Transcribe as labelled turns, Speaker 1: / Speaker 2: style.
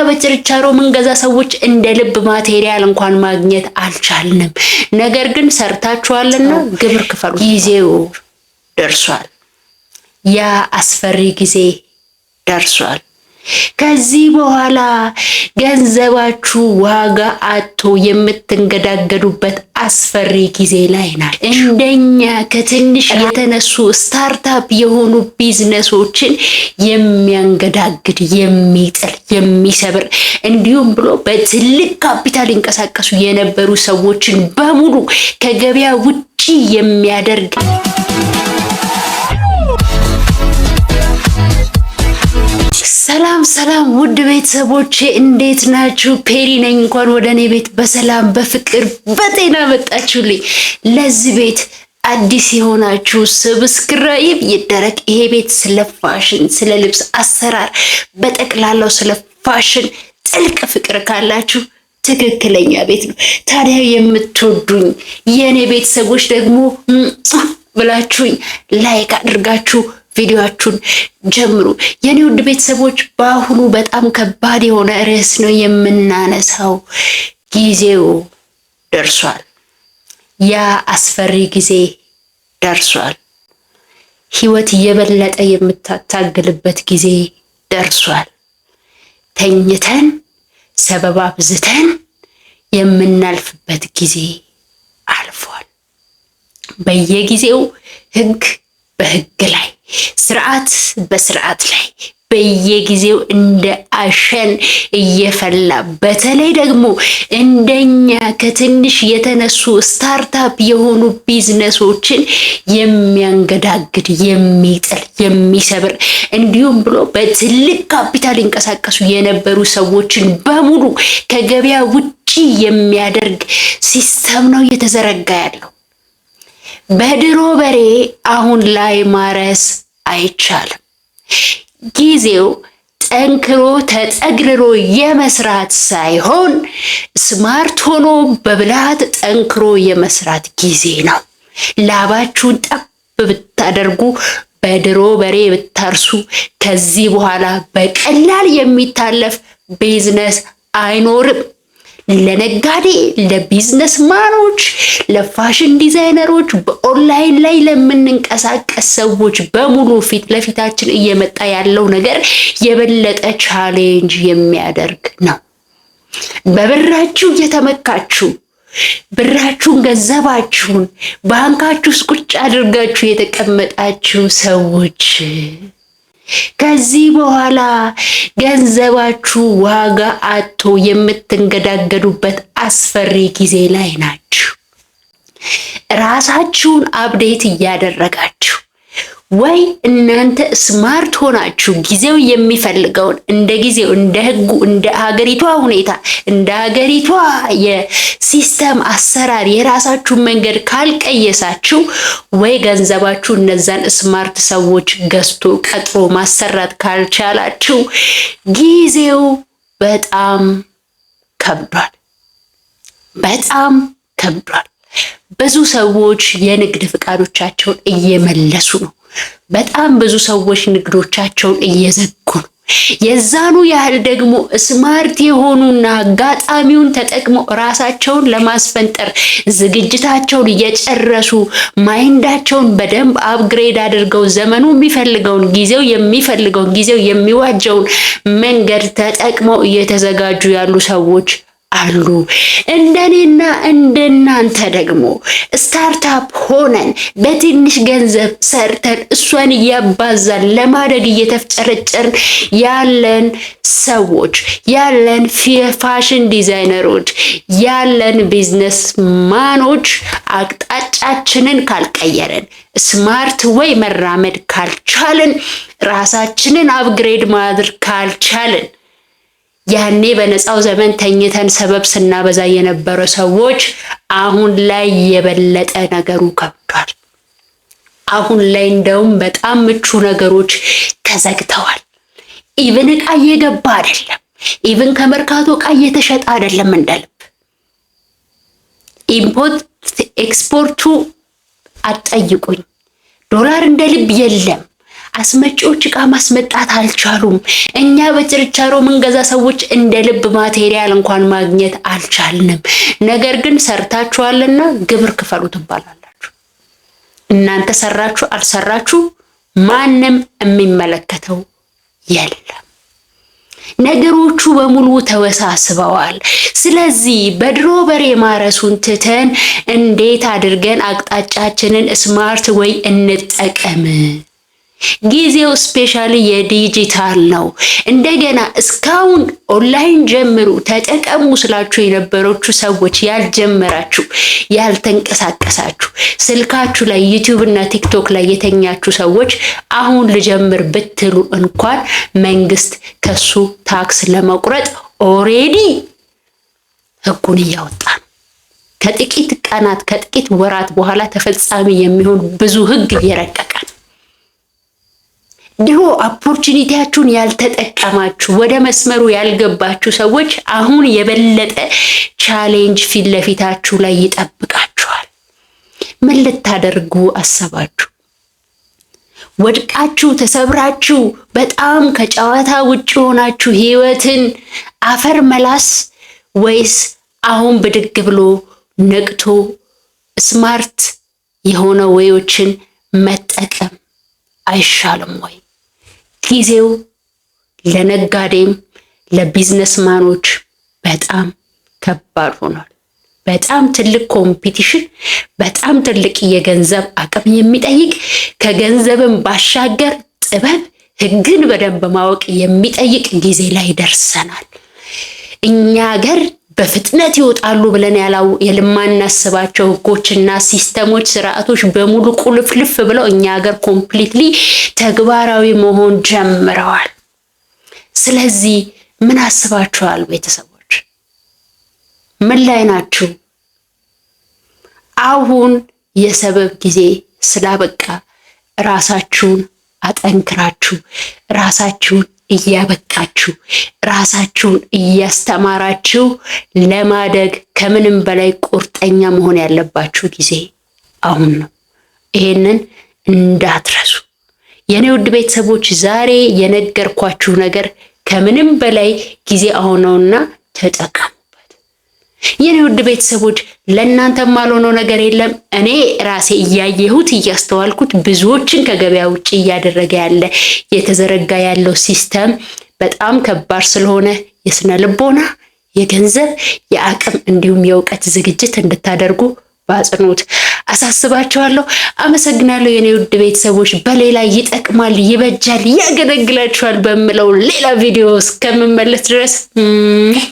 Speaker 1: በችርቻሮ መንገዛ ሰዎች እንደ ልብ ማቴሪያል እንኳን ማግኘት አልቻልንም። ነገር ግን ሰርታችኋልና ግብር ክፈሉ። ጊዜው ደርሷል። ያ አስፈሪ ጊዜ ደርሷል። ከዚህ በኋላ ገንዘባችሁ ዋጋ አጥቶ የምትንገዳገዱበት አስፈሪ ጊዜ ላይ ናት። እንደኛ ከትንሽ የተነሱ ስታርታፕ የሆኑ ቢዝነሶችን የሚያንገዳግድ፣ የሚጥል፣ የሚሰብር እንዲሁም ብሎ በትልቅ ካፒታል ይንቀሳቀሱ የነበሩ ሰዎችን በሙሉ ከገበያ ውጪ የሚያደርግ ሰላም ውድ ቤተሰቦቼ እንዴት ናችሁ? ፔሪ ነኝ። እንኳን ወደ እኔ ቤት በሰላም በፍቅር በጤና መጣችሁልኝ። ለዚህ ቤት አዲስ የሆናችሁ ሰብስክራይብ ይደረግ። ይሄ ቤት ስለ ፋሽን፣ ስለ ልብስ አሰራር፣ በጠቅላላው ስለ ፋሽን ጥልቅ ፍቅር ካላችሁ ትክክለኛ ቤት ነው። ታዲያ የምትወዱኝ የኔ ቤተሰቦች ደግሞ ብላችሁኝ ላይክ አድርጋችሁ ቪዲዮአችሁን ጀምሩ። የኔ ውድ ቤተሰቦች በአሁኑ በጣም ከባድ የሆነ ርዕስ ነው የምናነሳው። ጊዜው ደርሷል። ያ አስፈሪ ጊዜ ደርሷል። ህይወት የበለጠ የምታታግልበት ጊዜ ደርሷል። ተኝተን ሰበብ አብዝተን የምናልፍበት ጊዜ አልፏል። በየጊዜው ህግ በህግ ላይ፣ ስርዓት በስርዓት ላይ በየጊዜው እንደ አሸን እየፈላ በተለይ ደግሞ እንደኛ ከትንሽ የተነሱ ስታርታፕ የሆኑ ቢዝነሶችን የሚያንገዳግድ፣ የሚጥል፣ የሚሰብር እንዲሁም ብሎ በትልቅ ካፒታል ይንቀሳቀሱ የነበሩ ሰዎችን በሙሉ ከገበያ ውጪ የሚያደርግ ሲስተም ነው እየተዘረጋ ያለው። በድሮ በሬ አሁን ላይ ማረስ አይቻልም። ጊዜው ጠንክሮ ተጠግርሮ የመስራት ሳይሆን ስማርት ሆኖ በብልሃት ጠንክሮ የመስራት ጊዜ ነው። ላባችሁን ጠብ ብታደርጉ፣ በድሮ በሬ ብታርሱ ከዚህ በኋላ በቀላል የሚታለፍ ቢዝነስ አይኖርም። ለነጋዴ፣ ለቢዝነስ ማኖች፣ ለፋሽን ዲዛይነሮች፣ በኦንላይን ላይ ለምንንቀሳቀስ ሰዎች በሙሉ ፊት ለፊታችን እየመጣ ያለው ነገር የበለጠ ቻሌንጅ የሚያደርግ ነው። በብራችሁ እየተመካችሁ ብራችሁን፣ ገንዘባችሁን ባንካችሁ ውስጥ ቁጭ አድርጋችሁ የተቀመጣችሁ ሰዎች ከዚህ በኋላ ገንዘባችሁ ዋጋ አጥቶ የምትንገዳገዱበት አስፈሪ ጊዜ ላይ ናችሁ። ራሳችሁን አፕዴት እያደረጋችሁ ወይ እናንተ ስማርት ሆናችሁ ጊዜው የሚፈልገውን እንደ ጊዜው፣ እንደ ህጉ፣ እንደ ሀገሪቷ ሁኔታ፣ እንደ ሀገሪቷ የሲስተም አሰራር የራሳችሁን መንገድ ካልቀየሳችሁ ወይ ገንዘባችሁ እነዛን ስማርት ሰዎች ገዝቶ ቀጥሮ ማሰራት ካልቻላችሁ ጊዜው በጣም ከብዷል። በጣም ከብዷል። ብዙ ሰዎች የንግድ ፍቃዶቻቸውን እየመለሱ ነው። በጣም ብዙ ሰዎች ንግዶቻቸውን እየዘጉ ነው። የዛኑ ያህል ደግሞ ስማርት የሆኑና አጋጣሚውን ተጠቅመው ራሳቸውን ለማስፈንጠር ዝግጅታቸውን እየጨረሱ ማይንዳቸውን በደንብ አፕግሬድ አድርገው ዘመኑ የሚፈልገውን ጊዜው የሚፈልገውን ጊዜው የሚዋጀውን መንገድ ተጠቅመው እየተዘጋጁ ያሉ ሰዎች አሉ። እንደኔና እንደናንተ ደግሞ ስታርታፕ ሆነን በትንሽ ገንዘብ ሰርተን እሷን እያባዛን ለማደግ እየተፍጨረጨርን ያለን ሰዎች፣ ያለን ፋሽን ዲዛይነሮች፣ ያለን ቢዝነስ ማኖች አቅጣጫችንን ካልቀየረን፣ ስማርት ወይ መራመድ ካልቻልን፣ ራሳችንን አፕግሬድ ማድረግ ካልቻልን ያኔ በነፃው ዘመን ተኝተን ሰበብ ስናበዛ የነበረ ሰዎች አሁን ላይ የበለጠ ነገሩ ከብዷል። አሁን ላይ እንደውም በጣም ምቹ ነገሮች ተዘግተዋል። ኢቭን ዕቃ እየገባ አይደለም። ኢቭን ከመርካቶ ዕቃ እየተሸጠ አይደለም እንደልብ። ኢምፖርት ኤክስፖርቱ አትጠይቁኝ። ዶላር እንደልብ የለም። አስመጪዎች ዕቃ ማስመጣት አልቻሉም። እኛ በችርቻሮ ምንገዛ ሰዎች እንደ ልብ ማቴሪያል እንኳን ማግኘት አልቻልንም። ነገር ግን ሰርታችኋልና ግብር ክፈሉ ትባላላችሁ። እናንተ ሰራችሁ አልሰራችሁ ማንም የሚመለከተው የለም። ነገሮቹ በሙሉ ተወሳስበዋል። ስለዚህ በድሮ በሬ ማረሱን ትተን እንዴት አድርገን አቅጣጫችንን ስማርት ወይ እንጠቀም። ጊዜው ስፔሻሊ የዲጂታል ነው። እንደገና እስካሁን ኦንላይን ጀምሩ ተጠቀሙ ስላችሁ የነበሮቹ ሰዎች ያልጀመራችሁ፣ ያልተንቀሳቀሳችሁ፣ ስልካችሁ ላይ ዩቲዩብ እና ቲክቶክ ላይ የተኛችሁ ሰዎች አሁን ልጀምር ብትሉ እንኳን መንግስት ከሱ ታክስ ለመቁረጥ ኦሬዲ ህጉን እያወጣ ነው። ከጥቂት ቀናት ከጥቂት ወራት በኋላ ተፈጻሚ የሚሆን ብዙ ህግ እየረቀቀ ነው። ድሮ ኦፖርቹኒቲያችሁን ያልተጠቀማችሁ ወደ መስመሩ ያልገባችሁ ሰዎች አሁን የበለጠ ቻሌንጅ ፊት ለፊታችሁ ላይ ይጠብቃችኋል። ምን ልታደርጉ አሰባችሁ? ወድቃችሁ ተሰብራችሁ በጣም ከጨዋታ ውጭ ሆናችሁ ህይወትን አፈር መላስ ወይስ አሁን ብድግ ብሎ ነቅቶ ስማርት የሆነ ወዮችን መጠቀም አይሻልም ወይ? ጊዜው ለነጋዴም ለቢዝነስማኖች በጣም ከባድ ሆኗል። በጣም ትልቅ ኮምፒቲሽን፣ በጣም ትልቅ የገንዘብ አቅም የሚጠይቅ ከገንዘብም ባሻገር ጥበብ፣ ህግን በደንብ ማወቅ የሚጠይቅ ጊዜ ላይ ደርሰናል። እኛ ሀገር በፍጥነት ይወጣሉ ብለን የማናስባቸው ህጎችና ሲስተሞች፣ ስርዓቶች በሙሉ ቁልፍልፍ ብለው እኛ ሀገር ኮምፕሊትሊ ተግባራዊ መሆን ጀምረዋል። ስለዚህ ምን አስባችኋል ቤተሰቦች? ምን ላይ ናችሁ? አሁን የሰበብ ጊዜ ስላበቃ ራሳችሁን አጠንክራችሁ ራሳችሁን እያበቃችሁ ራሳችሁን እያስተማራችሁ ለማደግ ከምንም በላይ ቁርጠኛ መሆን ያለባችሁ ጊዜ አሁን ነው። ይሄንን እንዳትረሱ የኔ ውድ ቤተሰቦች። ዛሬ የነገርኳችሁ ነገር ከምንም በላይ ጊዜ አሁን ነውና ተጠቀሙበት። የኔ ውድ ቤተሰቦች ለእናንተ ማልሆነው ነገር የለም። እኔ ራሴ እያየሁት እያስተዋልኩት ብዙዎችን ከገበያ ውጪ እያደረገ ያለ የተዘረጋ ያለው ሲስተም በጣም ከባድ ስለሆነ የስነ ልቦና፣ የገንዘብ፣ የአቅም እንዲሁም የእውቀት ዝግጅት እንድታደርጉ በአጽንኦት አሳስባችኋለሁ። አመሰግናለሁ የኔ ውድ ቤተሰቦች። በሌላ ይጠቅማል፣ ይበጃል፣ ያገለግላችኋል በምለው ሌላ ቪዲዮ እስከምመለስ ድረስ